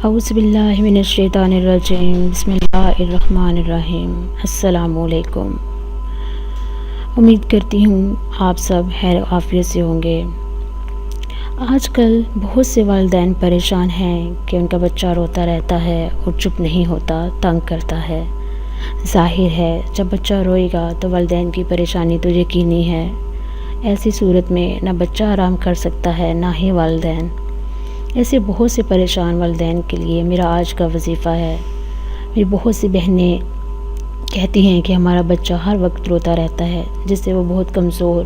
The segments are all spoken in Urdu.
اعوذ باللہ من الشیطان الرجیم، بسم اللہ الرحمن الرحیم۔ السلام علیکم۔ امید کرتی ہوں آپ سب خیر و عافیت سے ہوں گے۔ آج کل بہت سے والدین پریشان ہیں کہ ان کا بچہ روتا رہتا ہے اور چپ نہیں ہوتا، تنگ کرتا ہے۔ ظاہر ہے جب بچہ روئے گا تو والدین کی پریشانی تو یقینی ہے۔ ایسی صورت میں نہ بچہ آرام کر سکتا ہے نہ ہی والدین۔ ایسے بہت سے پریشان والدین کے لیے میرا آج کا وظیفہ ہے۔ میری بہت سی بہنیں کہتی ہیں کہ ہمارا بچہ ہر وقت روتا رہتا ہے، جس سے وہ بہت کمزور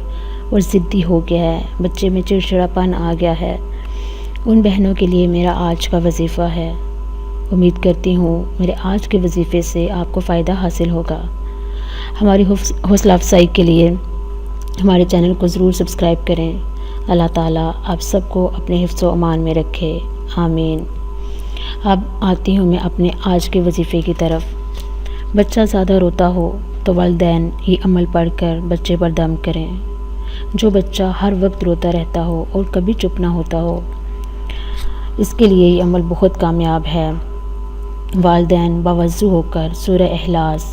اور ضدی ہو گیا ہے، بچے میں چڑچڑاپن آ گیا ہے۔ ان بہنوں کے لیے میرا آج کا وظیفہ ہے۔ امید کرتی ہوں میرے آج کے وظیفے سے آپ کو فائدہ حاصل ہوگا۔ ہماری حوصلہ افزائی کے لیے ہمارے چینل کو ضرور سبسکرائب کریں۔ اللہ تعالیٰ آپ سب کو اپنے حفظ و امان میں رکھے، آمین۔ اب آتی ہوں میں اپنے آج کے وظیفے کی طرف۔ بچہ زیادہ روتا ہو تو والدین یہ عمل پڑھ کر بچے پر دم کریں۔ جو بچہ ہر وقت روتا رہتا ہو اور کبھی چپ نہ ہوتا ہو، اس کے لیے یہ عمل بہت کامیاب ہے۔ والدین باوضو ہو کر سورہ اخلاص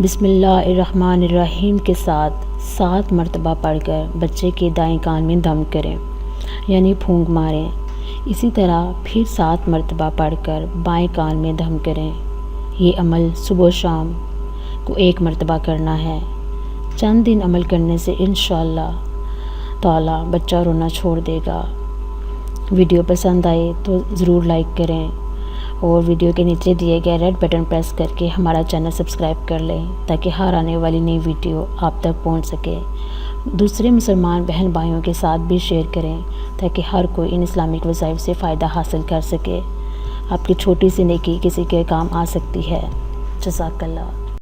بسم اللہ الرحمن الرحیم کے ساتھ 7 مرتبہ پڑھ کر بچے کے دائیں کان میں دم کریں، یعنی پھونک ماریں۔ اسی طرح پھر 7 مرتبہ پڑھ کر بائیں کان میں دم کریں۔ یہ عمل صبح و شام کو 1 مرتبہ کرنا ہے۔ چند دن عمل کرنے سے انشاءاللہ تعالیٰ بچہ رونا چھوڑ دے گا۔ ویڈیو پسند آئے تو ضرور لائک کریں اور ویڈیو کے نیچے دیے گئے ریڈ بٹن پریس کر کے ہمارا چینل سبسکرائب کر لیں تاکہ ہر آنے والی نئی ویڈیو آپ تک پہنچ سکے۔ دوسرے مسلمان بہن بھائیوں کے ساتھ بھی شیئر کریں تاکہ ہر کوئی ان اسلامک وظائف سے فائدہ حاصل کر سکے۔ آپ کی چھوٹی سی نیکی کسی کے کام آ سکتی ہے۔ جزاک اللہ۔